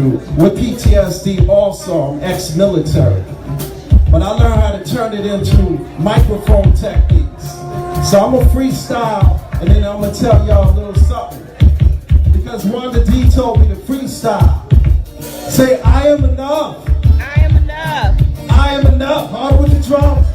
with PTSD also. I'm ex-military. But I learned how to turn it into microphone techniques. So I'm going to freestyle, and then I'm going to tell y'all a little something. Because Wanda D told me to freestyle. Say, I am enough. I am enough. I am enough. Hard with the drums.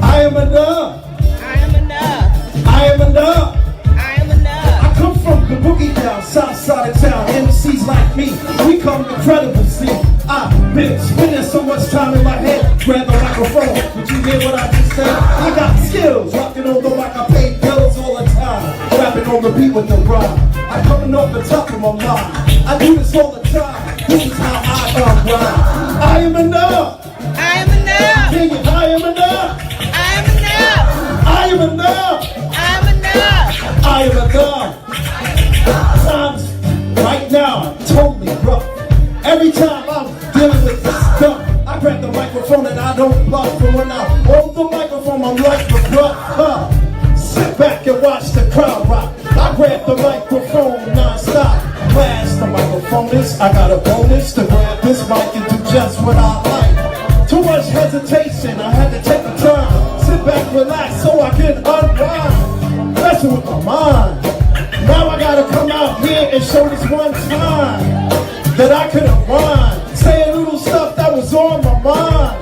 I am enough. I am enough. I am enough. I am enough. I come from the boogie down, south side of town. MCs like me, we come incredible. See, I've been spending so much time in my head. Grab the microphone. Did you hear what I just said? I got skills, rocking on the mic. I pay bills all the time. Rapping on the beat with the rhyme. I'm coming off the top of my mind. I do this all the time. This is how I rhyme. I am enough. I am enough. Sing it. I am enough. I am enough. I am enough. I am enough. I am enough. Times right now totally rough. Every time I'm dealing with this stuff, I grab the microphone and I don't bluff. And when I hold the microphone, I'm like the bluff. Sit back and watch the crowd rock. I grab the microphone non-stop. Blast the microphone is, I got a bonus to grab this mic and do just what I like. Too much hesitation, I had to take the time. Sit back, relax, so I can unwind. Messing with my mind. Now I gotta come out here and show this one time that I could unwind. Say a little stuff that was on my mind.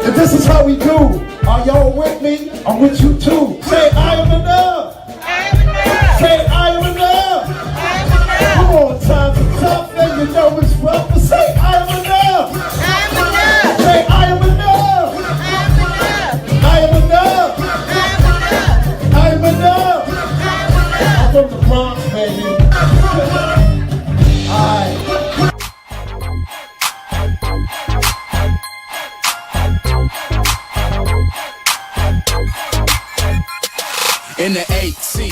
And this is how we do. Are y'all with me? I'm with you too. Say I am enough. I am enough. Say I am enough. I am enough. Come on, times are tough and you know it's rough. But say I am enough. I am enough. Say I am enough. I am enough. I am enough. I am enough. I'm from the Bronx, baby. Alright. In the 8C.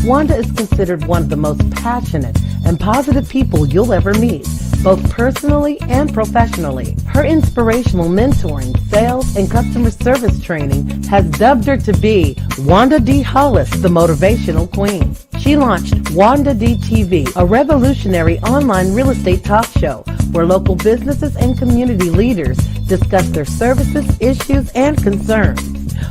Wanda is considered one of the most passionate and positive people you'll ever meet, both personally and professionally. Her inspirational mentoring, sales, and customer service training has dubbed her to be Wanda D. Hollis, the Motivational Queen. She launched Wanda D TV, a revolutionary online real estate talk show where local businesses and community leaders discuss their services, issues, and concerns.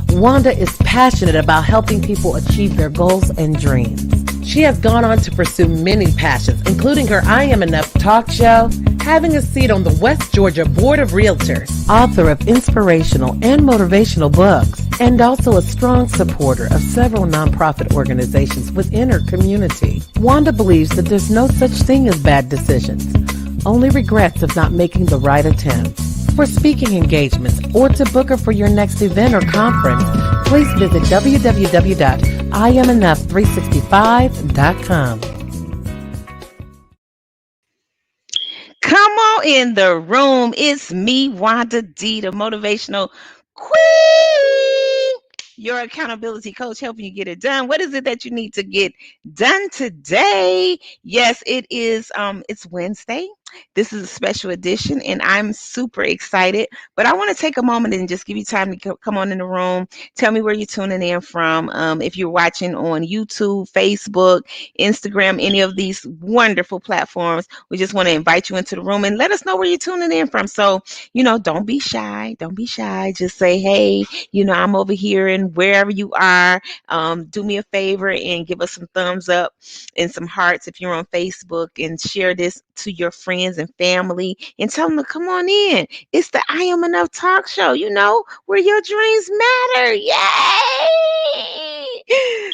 Wanda is passionate about helping people achieve their goals and dreams. She has gone on to pursue many passions, including her I Am Enough talk show, having a seat on the West Georgia Board of Realtors, author of inspirational and motivational books, and also a strong supporter of several nonprofit organizations within her community. Wanda believes that there's no such thing as bad decisions, only regrets of not making the right attempt. For speaking engagements or to book her for your next event or conference, please visit www.IamEnough365.com. Come on in the room. It's me, Wanda D, the Motivational Queen, your accountability coach, helping you get it done. What is it that you need to get done today? Yes, it is. It's Wednesday. This is a special edition, and I'm super excited. But I want to take a moment and just give you time to come on in the room. Tell me where you're tuning in from. If you're watching on YouTube, Facebook, Instagram, any of these wonderful platforms, we just want to invite you into the room and let us know where you're tuning in from. So, don't be shy. Don't be shy. Just say, hey, I'm over here, and wherever you are, do me a favor and give us some thumbs up and some hearts if you're on Facebook, and share this to your friends and family and tell them to come on in. It's the I Am Enough talk show, where your dreams matter. Yay!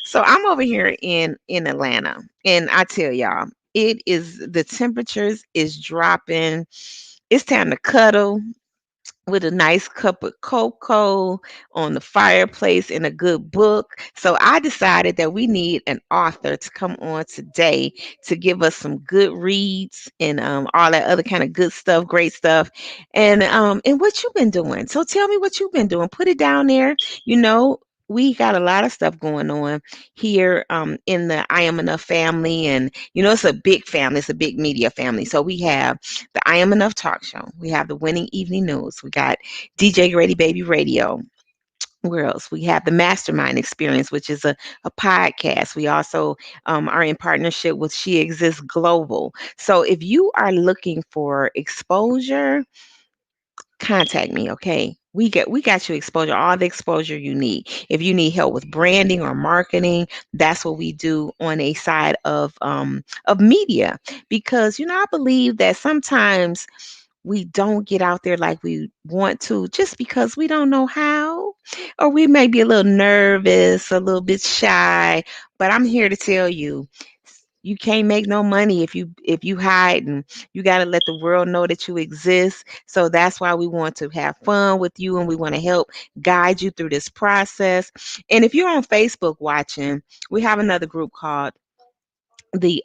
So I'm over here in Atlanta, and I tell y'all, the temperatures is dropping. It's time to cuddle with a nice cup of cocoa on the fireplace and a good book. So I decided that we need an author to come on today to give us some good reads and all that other kind of good stuff, great stuff. And what you've been doing. So tell me what you've been doing. Put it down there. We got a lot of stuff going on here in the I Am Enough family. And, it's a big family. It's a big media family. So we have the I Am Enough talk show. We have the Winning Evening News. We got DJ Grady Baby Radio. Where else? We have the Mastermind Experience, which is a podcast. We also are in partnership with She Exists Global. So if you are looking for exposure, contact me, okay? We got you exposure, all the exposure you need. If you need help with branding or marketing, that's what we do on a side of media. Because I believe that sometimes we don't get out there like we want to just because we don't know how, or we may be a little nervous, a little bit shy. But I'm here to tell you, you can't make no money if you hide, and you got to let the world know that you exist. So that's why we want to have fun with you, and we want to help guide you through this process. And if you're on Facebook watching, we have another group called the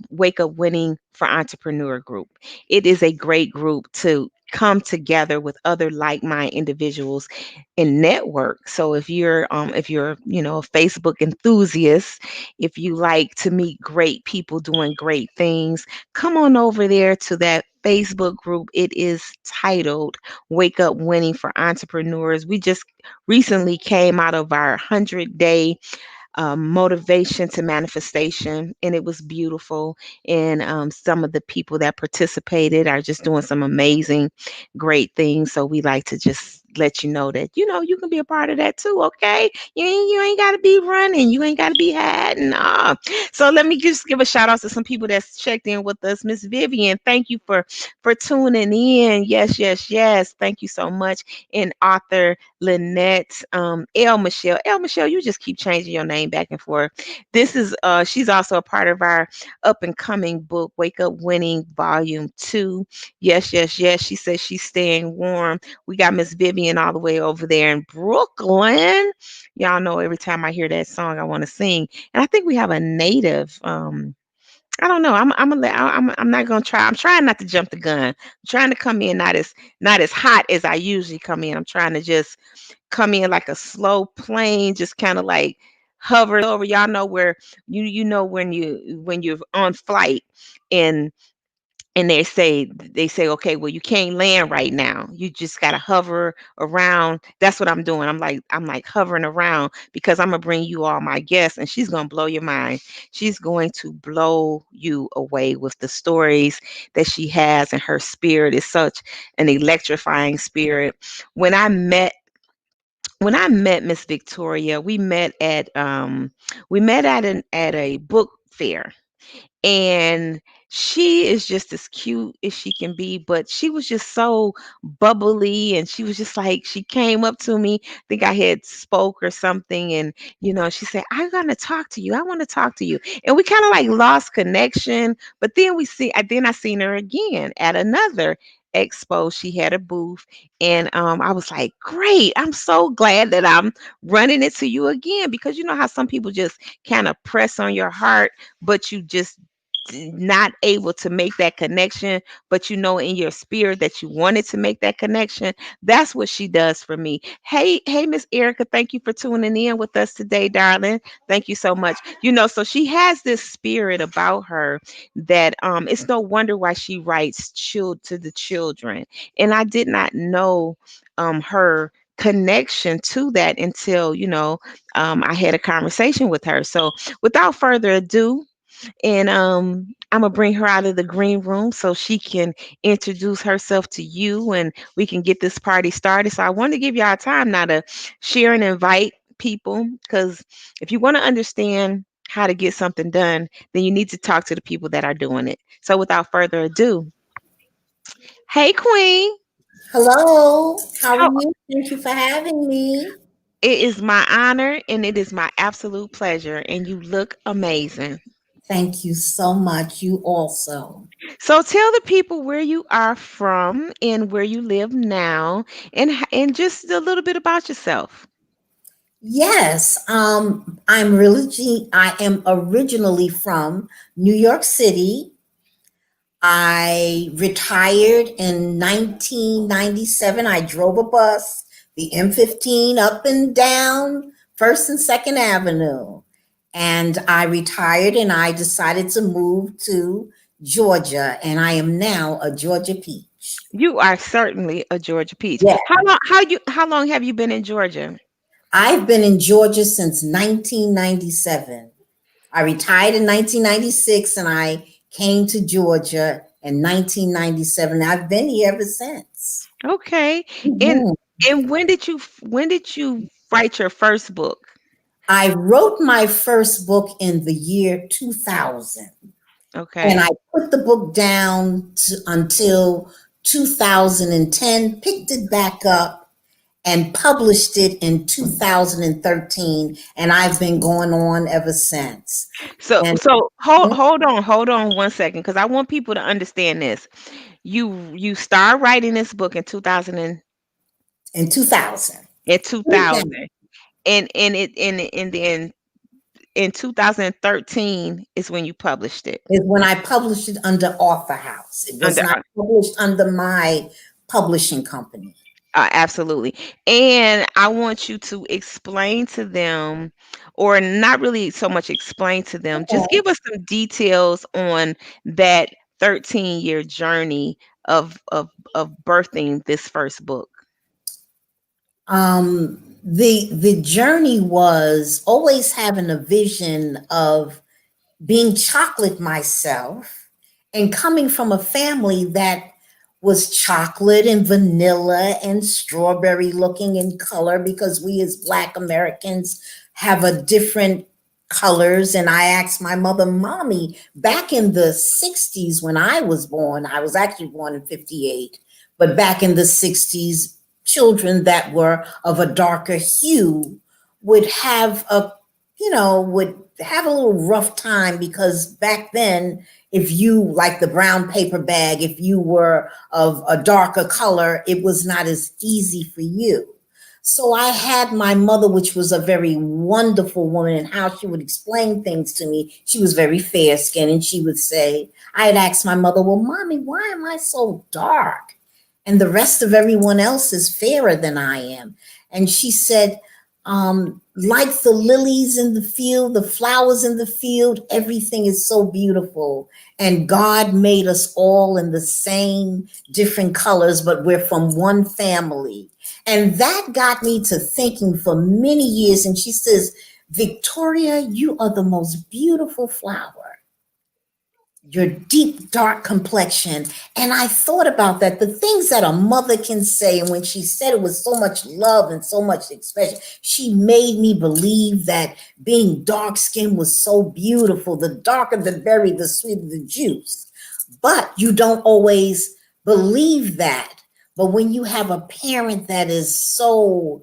Wake Up Winning for Entrepreneur group. It is a great group to come together with other like-minded individuals and network. So if you're a Facebook enthusiast, if you like to meet great people doing great things, come on over there to that Facebook group. It is titled Wake Up Winning for Entrepreneurs. We just recently came out of our 100-day motivation to manifestation, and it was beautiful. And some of the people that participated are just doing some amazing, great things. So we like to just let you know that you can be a part of that too. Okay, you ain't got to be running, you ain't got to be hiding. So let me just give a shout out to some people that's checked in with us. Miss Vivian, thank you for tuning in. Yes, yes, yes. Thank you so much. And author Lynette, L. Michelle, you just keep changing your name back and forth. This is she's also a part of our up and coming book, Wake Up Winning Volume 2. Yes, yes, yes. She says she's staying warm. We got Miss Vivian all the way over there in Brooklyn. Y'all know every time I hear that song, I want to sing. And I think we have a native. I don't know. I'm not gonna try. I'm trying not to jump the gun. I'm trying to come in not as hot as I usually come in. I'm trying to just come in like a slow plane, just kind of like hover over. Y'all know where you know when you're on flight, and they say, okay, well, you can't land right now, you just got to hover around. That's what I'm doing. I'm like hovering around, because I'm gonna bring you all my guests, and she's gonna blow your mind. She's going to blow you away with the stories that she has, and her spirit is such an electrifying spirit. When i met when i met Miss Victoria, we met at a book fair, and she is just as cute as she can be, but she was just so bubbly, and she was just like, she came up to me. I think I had spoke or something, and she said, I'm gonna talk to you, I want to talk to you. And we kind of like lost connection, but then I seen her again at another expo. She had a booth, and I was like, great, I'm so glad that I'm running into you again, because you know how some people just kind of press on your heart, but you just not able to make that connection, but in your spirit that you wanted to make that connection. That's what she does for me. Hey, Miss Erica, thank you for tuning in with us today, darling. Thank you so much. So she has this spirit about her that it's no wonder why she writes to the children. And I did not know her connection to that until I had a conversation with her. So without further ado, and I'm gonna bring her out of the green room so she can introduce herself to you, and we can get this party started. So I want to give y'all time now to share and invite people, because if you want to understand how to get something done, then you need to talk to the people that are doing it. So without further ado, hey Queen, Hello, how are how you? Thank you for having me. it is my honor and it is my absolute pleasure, and you look amazing. Thank you so much. You also. So tell the people where you are from and where you live now, and just a little bit about yourself. Yes, I am originally from New York City. I retired in 1997. I drove a bus, the M15, up and down First and Second Avenue. And I retired and I decided to move to Georgia. And I am now a Georgia peach. You are certainly a Georgia peach. Yeah. How long have you been in Georgia? I've been in Georgia since 1997. I retired in 1996 and I came to Georgia in 1997. I've been here ever since. Okay. And Mhm. and when did you write your first book? I wrote my first book in the year 2000, and I Okay. put the book down until 2010, picked it back up, and published it in 2013, and I've been going on ever since. So And so hold on 1 second, because I want people to understand this. You start writing this book in 2000 in 2000, in 2000, and it and then in 2013 is when you published it is when I published it under Author House. It was under. not published under my publishing company. Absolutely. And I want you to explain to them, or not really so much explain to them, just give us some details on that 13-year journey of birthing this first book. The journey was always having a vision of being chocolate myself and coming from a family that was chocolate and vanilla and strawberry looking in color, because we as Black Americans have a different colors. And I asked my mother, Mommy, back in the 60s when I was born, I was actually born in 58, but back in the 60s, children that were of a darker hue would have a, would have a little rough time, because back then, if you, like the brown paper bag, if you were of a darker color, it was not as easy for you. So I had my mother, which was a very wonderful woman, and how she would explain things to me. She was very fair skinned, and she would say, I had asked my mother, well, Mommy, why am I so dark? And the rest of everyone else is fairer than I am. And she said, like the lilies in the field, the flowers in the field, everything is so beautiful. And God made us all in the same different colors, but we're from one family. And that got me to thinking for many years. And she says, Victoria, you are the most beautiful flower, your deep dark complexion. And I thought about that, the things that a mother can say. And when she said it with so much love and so much expression, she made me believe that being dark skinned was so beautiful. The darker the berry, the sweeter the juice. But you don't always believe that. But when you have a parent that is so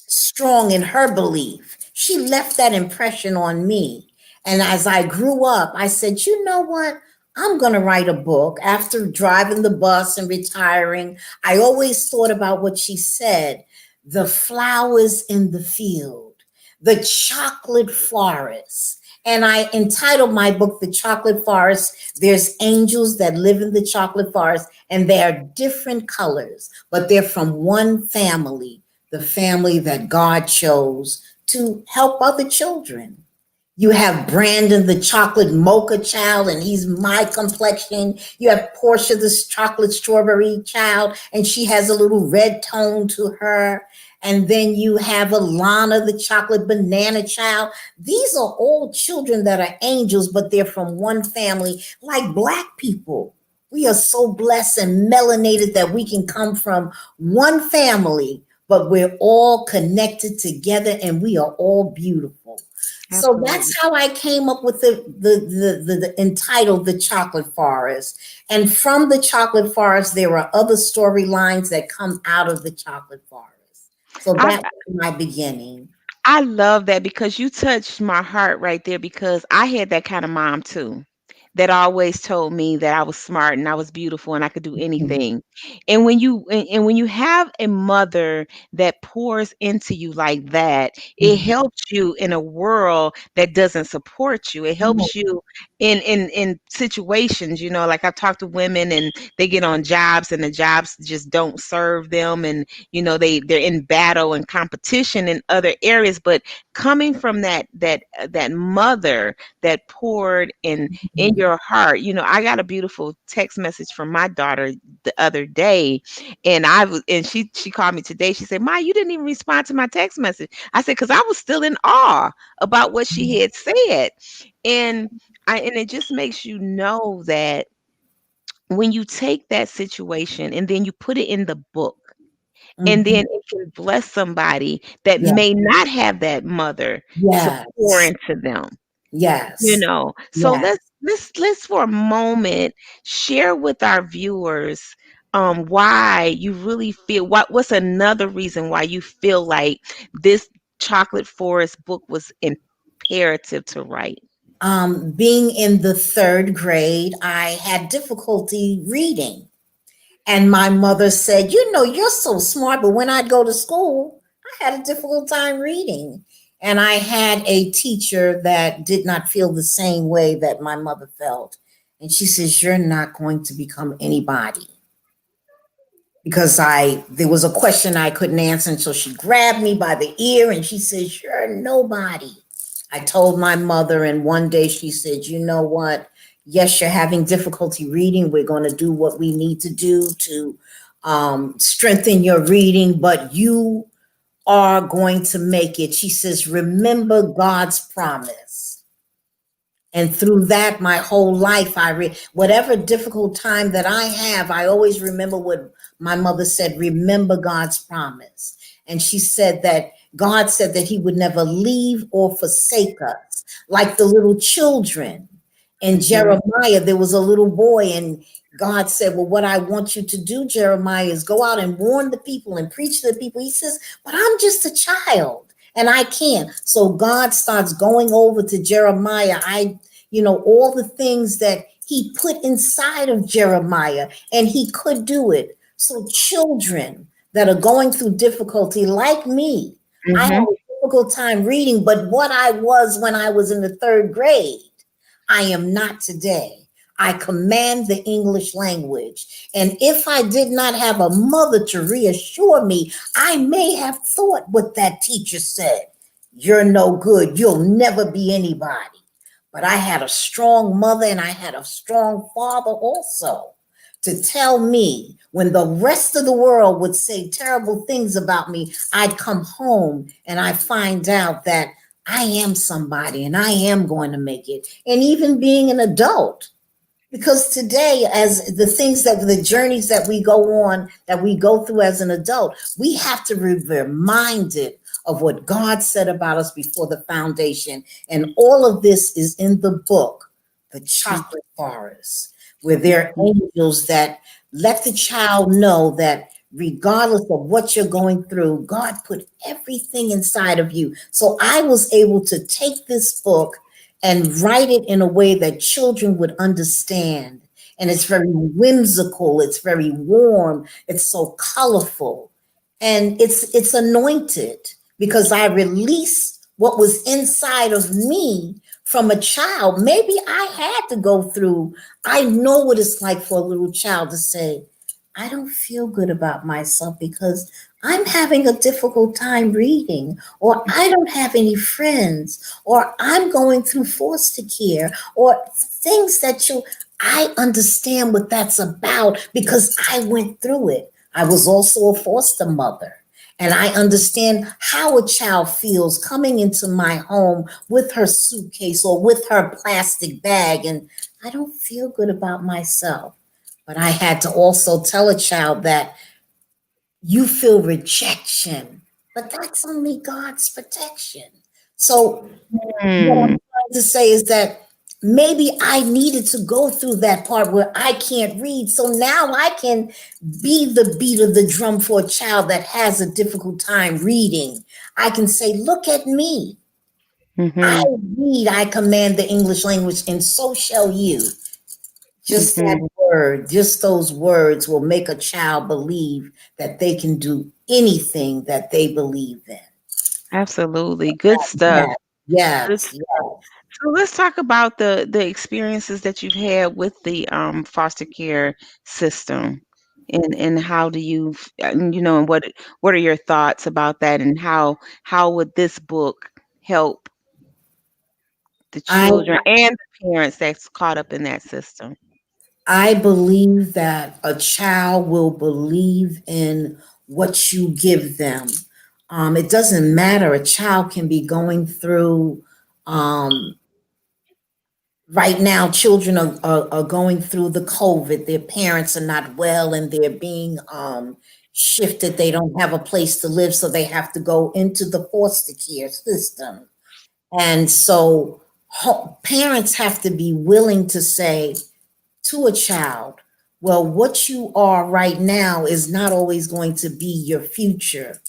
strong in her belief, she left that impression on me. And as I grew up, I said, you know what? I'm going to write a book. After driving the bus and retiring, I always thought about what she said, the flowers in the field, the chocolate forest. And I entitled my book, The Chocolate Forest. There's angels that live in the chocolate forest, and they are different colors, but they're from one family, the family that God chose to help other children. You have Brandon, the chocolate mocha child, and he's my complexion. You have Portia, this chocolate strawberry child, and she has a little red tone to her. And then you have Alana, the chocolate banana child. These are all children that are angels, but they're from one family, like Black people. We are so blessed and melanated that we can come from one family, but we're all connected together and we are all beautiful. So Absolutely. that's how I came up with the entitled The Chocolate Forest. And from the Chocolate Forest, there are other storylines that come out of the Chocolate Forest. So I that was my beginning. I love that, because you touched my heart right there, because I had that kind of mom too, that always told me that I was smart and I was beautiful and I could do anything. And when you have a mother that pours into you like that, it Mhm. helps you in a world that doesn't support you. It helps you in situations, like I've talked to women and they get on jobs and the jobs just don't serve them, and they're in battle and competition in other areas, but coming from that mother that poured in your your heart. I got a beautiful text message from my daughter the other day, and she called me today. She said, "Ma, you didn't even respond to my text message." I said, "Cause I was still in awe about what she had said," and and it just makes you know that when you take that situation and then you put it in the book, and Mhm. then it can bless somebody that Yeah. may not have that mother to pour Yes. into them. Yes. So Yes. let's for a moment share with our viewers why you really feel, what's another reason why you feel like this Chocolate Forest book was imperative to write. Being in the third grade, I had difficulty reading. And my mother said, you're so smart, but when I'd go to school, I had a difficult time reading. And I had a teacher that did not feel the same way that my mother felt. And she says, you're not going to become anybody. Because there was a question I couldn't answer. And so she grabbed me by the ear and she says, you're nobody. I told my mother, and one day she said, you know what? Yes, you're having difficulty reading. We're going to do what we need to do to strengthen your reading, but you are going to make it. She says, remember God's promise. And through that, my whole life, I read whatever difficult time that I have, I always remember what my mother said, remember God's promise. And she said that God said that he would never leave or forsake us, like the little children. In Mhm. Jeremiah, there was a little boy, and God said, well, what I want you to do, Jeremiah, is go out and warn the people and preach to the people. He says, but I'm just a child and I can't. So God starts going over to Jeremiah. All the things that he put inside of Jeremiah, and he could do it. So children that are going through difficulty, like me, I have Mhm. a difficult time reading, but what I was when I was in the third grade, I am not today. I command the English language. And if I did not have a mother to reassure me, I may have thought what that teacher said. You're no good. You'll never be anybody. But I had a strong mother and I had a strong father also to tell me when the rest of the world would say terrible things about me, I'd come home and I find out that I am somebody and I am going to make it. And even being an adult, because today, as the journeys that we go on, that we go through as an adult, we have to be reminded of what God said about us before the foundation. And all of this is in the book, The Chocolate Forest, where there are angels that let the child know that regardless of what you're going through, God put everything inside of you. So I was able to take this book and write it in a way that children would understand. And it's very whimsical, it's very warm, it's so colorful, and it's anointed because I release what was inside of me from a child. Maybe I had to go through, I know what it's like for a little child to say, I don't feel good about myself because I'm having a difficult time reading, or I don't have any friends, or I'm going through foster care, or things that I understand what that's about because I went through it. I was also a foster mother. And I understand how a child feels coming into my home with her suitcase or with her plastic bag. And I don't feel good about myself. But I had to also tell a child that you feel rejection, but that's only God's protection. So what I'm Mm. trying to say is that maybe I needed to go through that part where I can't read. So now I can be the beat of the drum for a child that has a difficult time reading. I can say, look at me. I Mhm. read, I command the English language, and so shall you. Just that Mhm. word, just those words will make a child believe that they can do anything that they believe in. Absolutely. Good stuff. Yes, Good. yes, yes. So let's talk about the experiences that you've had with the foster care system, and how do you and what are your thoughts about that, and how would this book help the I children and the parents that's caught up in that system? I believe that a child will believe in what you give them. It doesn't matter. A child can be going through, um, right now, children are going through the COVID. Their parents are not well and they're being shifted. They don't have a place to live, so they have to go into the foster care system. And so parents have to be willing to say to a child, well, what you are right now is not always going to be your future.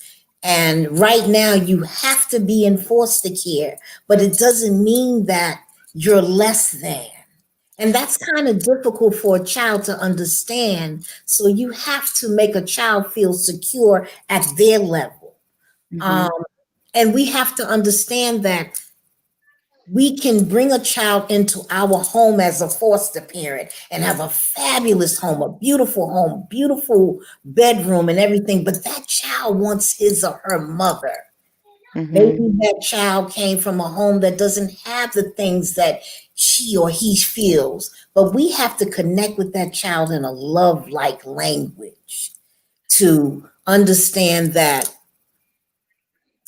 And right now, you have to be in foster care, but it doesn't mean that you're less than. And that's kind of difficult for a child to understand. So you have to make a child feel secure at their level. Mm-hmm. Um, and we have to understand that we can bring a child into our home as a foster parent and have a fabulous home, beautiful bedroom and everything, but that child wants his or her mother. Mm-hmm. Maybe that child came from a home that doesn't have the things that she or he feels, but we have to connect with that child in a love-like language to understand that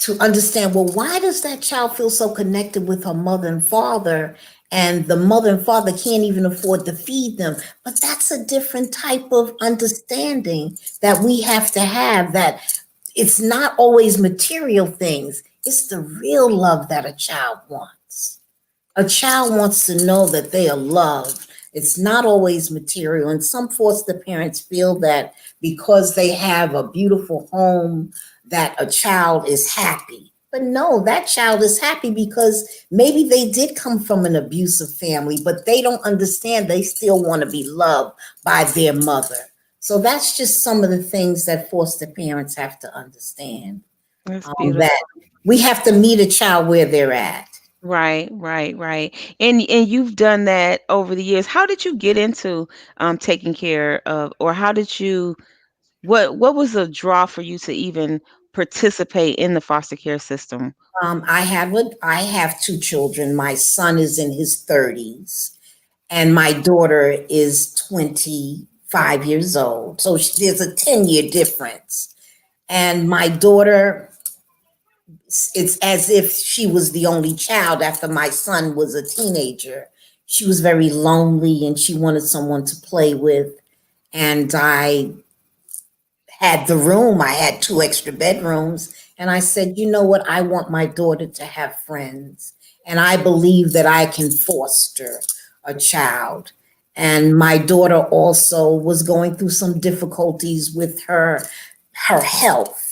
well, why does that child feel so connected with her mother and father, and the mother and father can't even afford to feed them? But that's a different type of understanding that we have to have, that it's not always material things. It's the real love that a child wants. A child wants to know that they are loved. It's not always material. And some foster parents feel that because they have a beautiful home, that a child is happy. But no, that child is happy because maybe they did come from an abusive family, but they don't understand they still want to be loved by their mother. So that's just some of the things that foster parents have to understand. That's beautiful. That we have to meet a child where they're at. Right, right, right. And you've done that over the years. How did you get into taking care of, or how did you, what was the draw for you to even participate in the foster care system? I have two children. My son is in his 30s, and my daughter is 25 years old. So there's a 10-year difference. And my daughter, it's as if she was the only child after my son was a teenager. She was very lonely and she wanted someone to play with. And I had the room, I had two extra bedrooms. And I said, you know what? I want my daughter to have friends. And I believe that I can foster a child. And my daughter also was going through some difficulties with her health.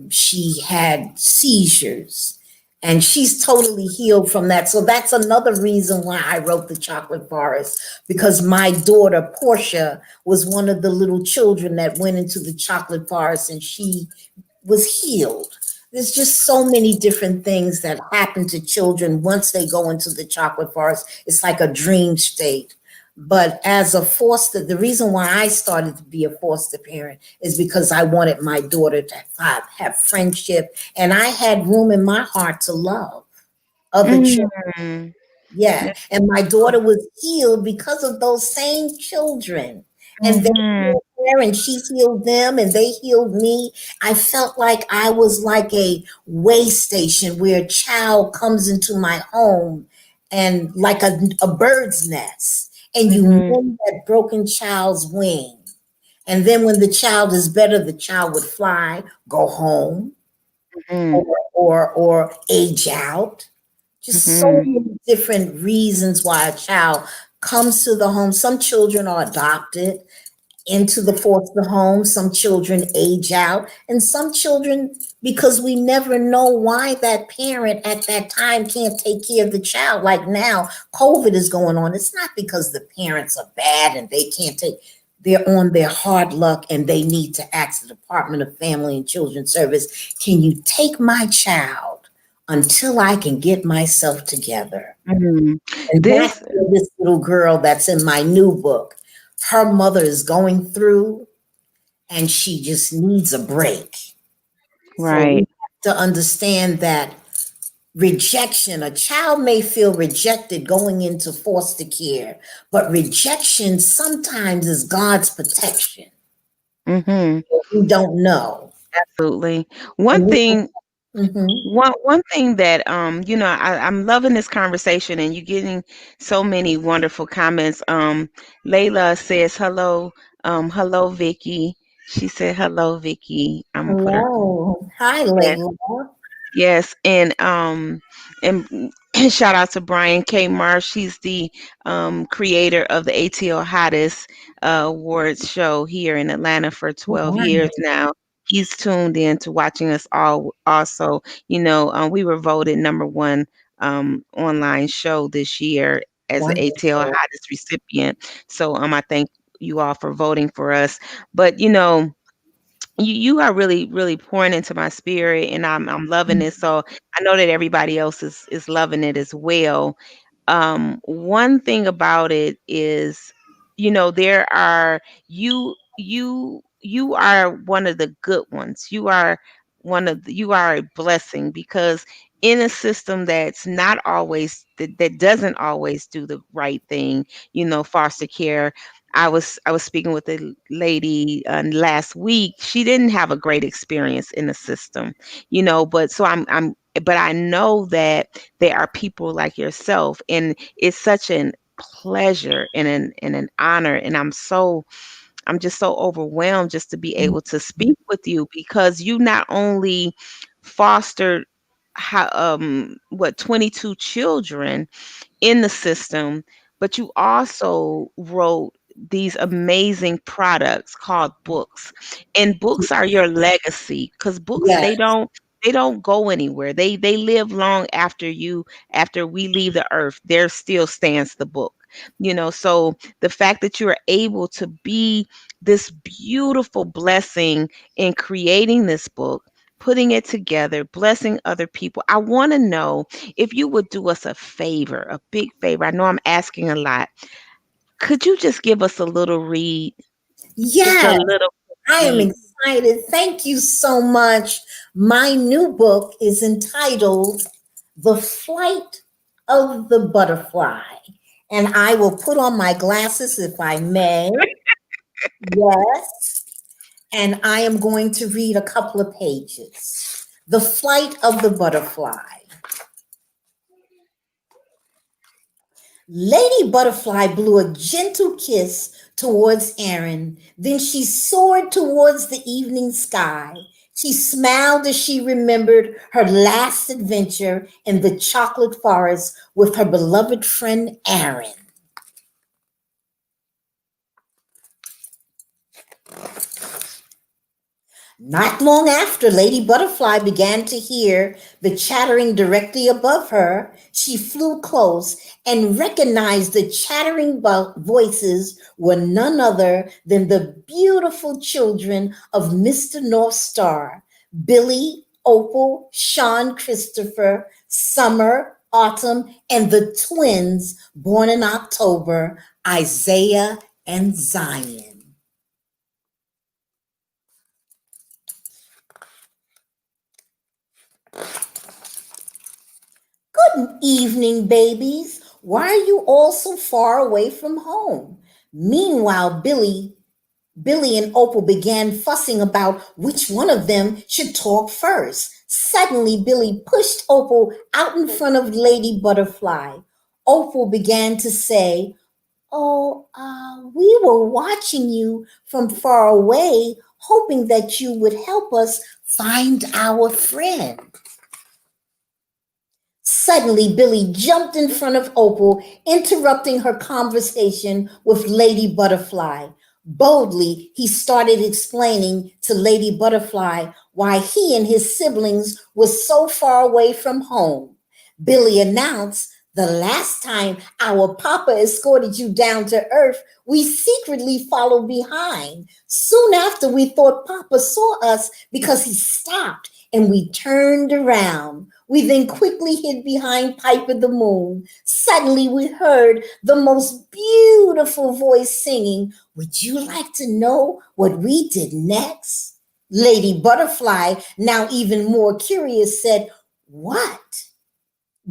She had seizures and she's totally healed from that. So that's another reason why I wrote The Chocolate Forest, because my daughter, Portia, was one of the little children that went into the chocolate forest and she was healed. There's just so many different things that happen to children once they go into the chocolate forest. It's like a dream state. But as a foster, the reason why I started to be a foster parent is because I wanted my daughter to have friendship, and I had room in my heart to love other children. Mm. Yeah. And my daughter was healed because of those same children. And they Mm-hmm. healed her and she healed them and they healed me. I felt like I was like a way station where a child comes into my home and like a bird's nest. And you Mm-hmm. mend that broken child's wing. And then when the child is better, the child would fly, go home, Mm-hmm. or age out. Just so Mm-hmm. many different reasons why a child comes to the home. Some children are adopted into the foster home. Some children age out. And some children, because we never know why that parent at that time can't take care of the child. Like now, COVID is going on. It's not because the parents are bad and they can't take, they're on their hard luck and they need to ask the Department of Family and Children Service, can you take my child until I can get myself together? Mm-hmm. And that's This, where this little girl that's in my new book, her mother is going through and she just needs a break. So we right. have to understand that Rejection. A child may feel rejected going into foster care, but rejection sometimes is God's protection. Mm-hmm. You don't know. Absolutely. One And thing mhm. one thing that I'm loving this conversation, and you're getting so many wonderful comments. Layla says hello, hello Vicky. She said hello Vicky. I'm gonna put her. Hello. Hi, Yes. Layla. Yes, and shout out to Brian K. Marsh. He's the creator of the ATL Hottest awards show here in Atlanta for Oh, 12 wow. years now. He's tuned in to watching us all. Also, we were voted number one online show this year as an ATL Wonderful. Hottest recipient. So I thank you all for voting for us. But you are really pouring into my spirit, and I'm loving it. So I know that everybody else is loving it as well. One thing about it is, there are you are one of the good ones. You are a blessing, because in a system that's not always that doesn't always do the right thing, foster care. I was speaking with a lady last week. She didn't have a great experience in the system, but so but I know that there are people like yourself, and it's such an pleasure and an honor, and I'm just so overwhelmed just to be able to speak with you, because you not only fostered how 22 children in the system, but you also wrote these amazing products called books. And books are your legacy, because books, Yes. they don't go anywhere. They live long after we leave the earth. There still stands the book. So the fact that you are able to be this beautiful blessing in creating this book, putting it together, blessing other people. I want to know if you would do us a favor, a big favor. I know I'm asking a lot. Could you just give us a little read? Just a Yes. little I am read. excited. Thank you so much. My new book is entitled The Flight of the Butterfly. And I will put on my glasses if I may. Yes. And I am going to read a couple of pages. The Flight of the Butterfly. Lady Butterfly blew a gentle kiss towards Aaron. Then she soared towards the evening sky. She smiled as she remembered her last adventure in the chocolate forest with her beloved friend Aaron. Not long after Lady Butterfly began to hear the chattering directly above her, she flew close and recognized the chattering voices were none other than the beautiful children of Mr. North Star: Billy, Opal, Sean, Christopher, Summer, Autumn, and the twins born in October, Isaiah and Zion. Good evening, babies. Why are you all so far away from home? Meanwhile, Billy and Opal began fussing about which one of them should talk first. Suddenly, Billy pushed Opal out in front of Lady Butterfly. Opal began to say, "Oh, we were watching you from far away, hoping that you would help us find our friend." Suddenly, Billy jumped in front of Opal, interrupting her conversation with Lady Butterfly. Boldly, he started explaining to Lady Butterfly why he and his siblings were so far away from home. Billy announced, "The last time our papa escorted you down to earth, we secretly followed behind. Soon after, we thought papa saw us because he stopped and we turned around. We then quickly hid behind Piper the Moon. Suddenly we heard the most beautiful voice singing. Would you like to know what we did next?" Lady Butterfly, now even more curious, said, "What?"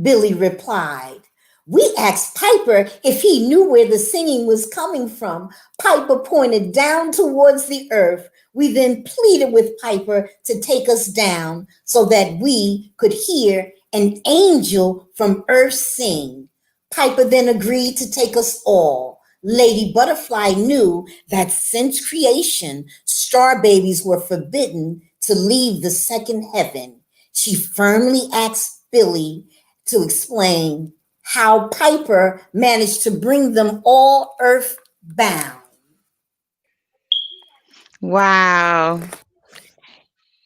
Billy replied. We asked Piper if he knew where the singing was coming from. Piper pointed down towards the earth. We then pleaded with Piper to take us down so that we could hear an angel from earth sing. Piper then agreed to take us all. Lady Butterfly knew that since creation, star babies were forbidden to leave the second heaven. She firmly asked Billy to explain how Piper managed to bring them all earthbound. Wow.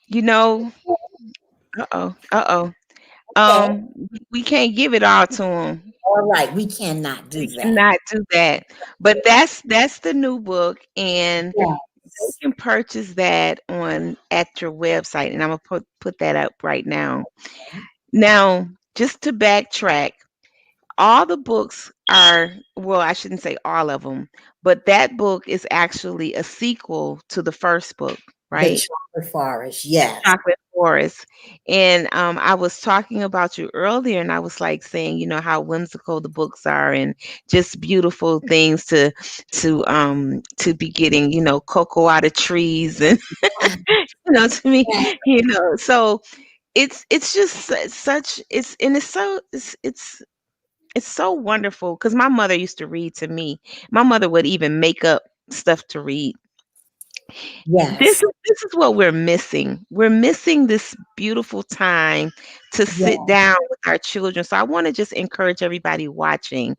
You know, uh-oh. Okay, We can't give it all to them. all right, we cannot do We that. cannot do that. But that's the new book, and they Yes, can purchase that on at your website, and I'm gonna put that up right now. Now, just to backtrack, all the books are, well, I shouldn't say all of them, but that book is actually a sequel to the first book, the right? chocolate forest. The Yes, Chocolate Forest. And I was talking about you earlier, and I was like saying, how whimsical the books are, and just beautiful things to be getting, cocoa out of trees, and to me, so it's just such it's and it's so it's so wonderful because my mother used to read to me. My mother would even make up stuff to read. This yes, is this is what we're missing. We're missing this beautiful time to sit yes. down with our children. So I want to just encourage everybody watching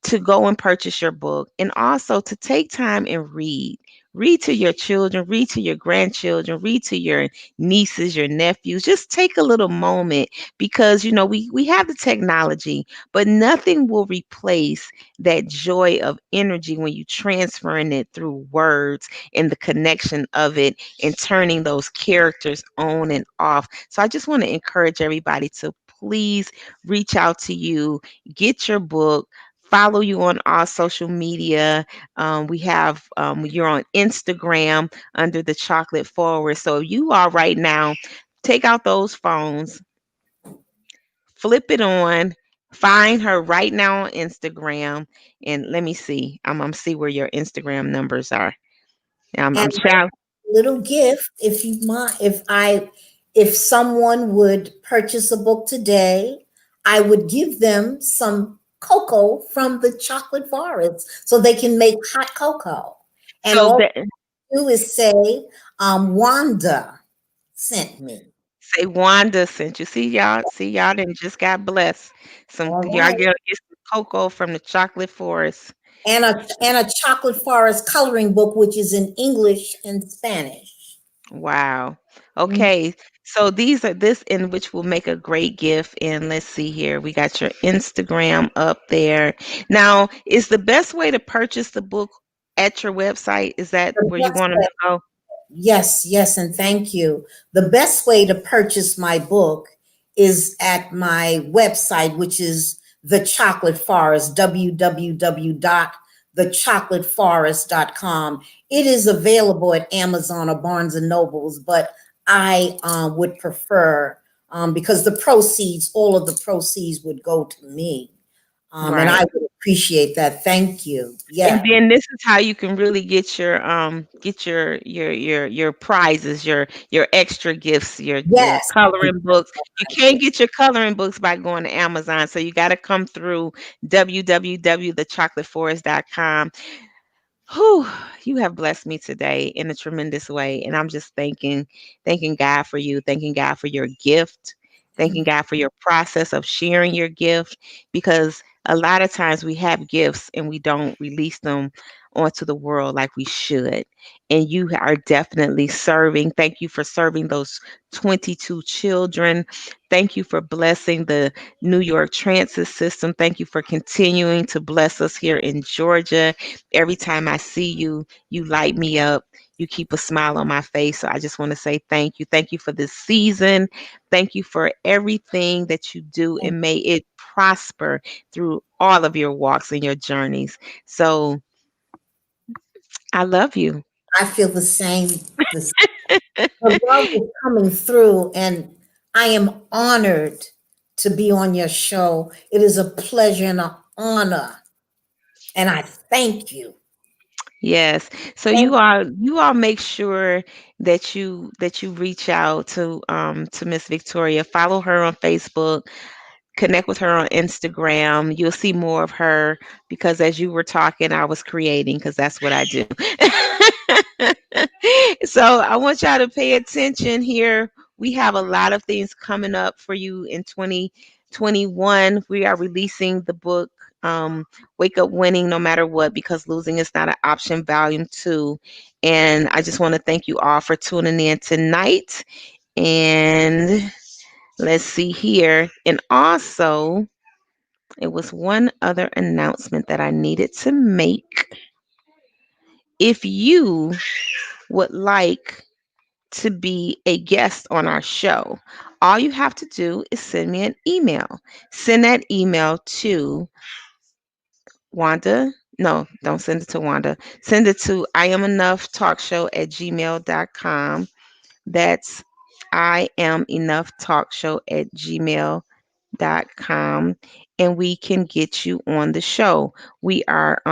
to go and purchase your book, and also to take time and read. Read to your children, read to your grandchildren, read to your nieces, your nephews. Just take a little moment, because we have the technology, but nothing will replace that joy of energy when you transferring it through words, and the connection of it, and turning those characters on and off. So I just want to encourage everybody to please reach out to you, get your book, follow you on all social media. You're on Instagram under the Chocolate Forward. So you are right now. Take out those phones, flip it on, find her right now on Instagram, and let me see. I'm see where your Instagram numbers are. And I'm trying. little gift, if you mind, if someone would purchase a book today, I would give them some cocoa from the chocolate forest so they can make hot cocoa. And So all that you do is say, Wanda sent me. say Wanda sent you. See y'all, then just got blessed. All Y'all right. get some cocoa from the Chocolate Forest. And a chocolate forest coloring book, which is in English and Spanish. Wow. Okay. So these are this in which will make a great gift. And let's see here. We got your Instagram up there. Now, is the best way to purchase the book at your website? Is that The where you best want them to go? Yes, yes, and thank you. The best way to purchase my book is at my website, which is The Chocolate Forest, www.thechocolateforest.com. It is available at Amazon or Barnes and Nobles, but I would prefer, because all of the proceeds would go to me. And I Right. would appreciate that. Thank you. And Yes, then this is how you can really get your prizes, your extra gifts, your yes. coloring books. You can't get your coloring books by going to Amazon, so you got to come through www.thechocolateforest.com. Whew, you have blessed me today in a tremendous way. And I'm just thanking God for you, thanking God for your gift, thanking God for your process of sharing your gift, because a lot of times we have gifts and we don't release them onto the world like we should. And you are definitely serving. Thank you for serving those 22 children. Thank you for blessing the New York transit system. Thank you for continuing to bless us here in Georgia. Every time I see you, you light me up. You keep a smile on my face. So I just want to say thank you. Thank you for this season. Thank you for everything that you do, and may it prosper through all of your walks and your journeys. So I love you. I feel the same. The love is coming through, and I am honored to be on your show. It is a pleasure and an honor. And I thank you. Yes. So Thank you all make sure that you reach out to Miss Victoria. Follow her on Facebook, connect with her on Instagram. You'll see more of her because as you were talking, I was creating because that's what I do. So I want y'all to pay attention here. We have a lot of things coming up for you in 2021. We are releasing the book, Wake Up Winning No Matter What, because losing is not an option, volume 2. And I just want to thank you all for tuning in tonight. And let's see here. And also, it was one other announcement that I needed to make. If you would like to be a guest on our show, all you have to do is send me an email. Send that email to Wanda. No, don't send it to Wanda. Send it to IamEnoughTalkShow@gmail.com. That's IamEnoughTalkShow@gmail.com, and we can get you on the show. We are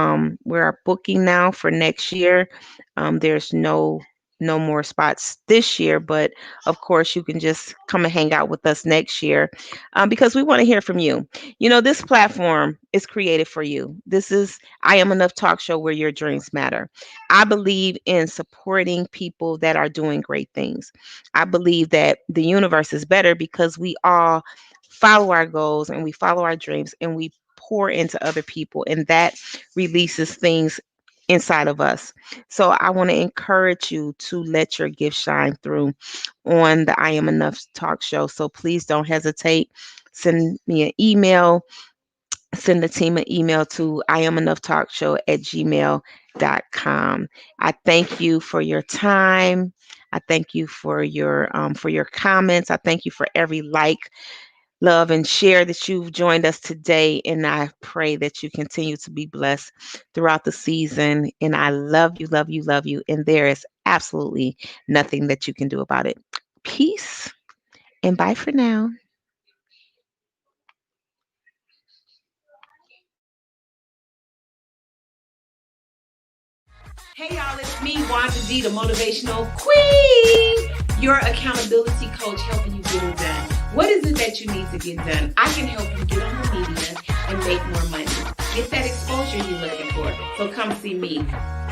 booking now for next year. There's no more spots this year, but of course you can just come and hang out with us next year, because we want to hear from you. This platform is created for you. This is I Am Enough Talk Show, where your dreams matter. I believe in supporting people that are doing great things. I believe that the universe is better because we all follow our goals and we follow our dreams and we pour into other people, and that releases things inside of us. So I want to encourage you to let your gift shine through on the I Am Enough Talk Show. So please don't hesitate. Send me an email. Send the team an email to IamEnoughTalkShow@gmail.com. I thank you for your time. I thank you for your comments. I thank you for every like, love, and share that you've joined us today. And I pray that you continue to be blessed throughout the season. And I love you, love you, love you. And there is absolutely nothing that you can do about it. Peace and bye for now. Hey y'all, it's me, Wanda D, the Motivational Queen, your accountability coach, helping you get it done. What is it that you need to get done? I can help you get on the media and make more money. Get that exposure you're looking for. So come see me.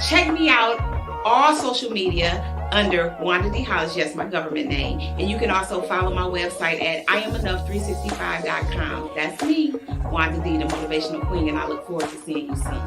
Check me out all social media under Wanda D Hollis, yes, my government name. And you can also follow my website at IamEnough365.com. That's me, Wanda D, the Motivational Queen, and I look forward to seeing you soon.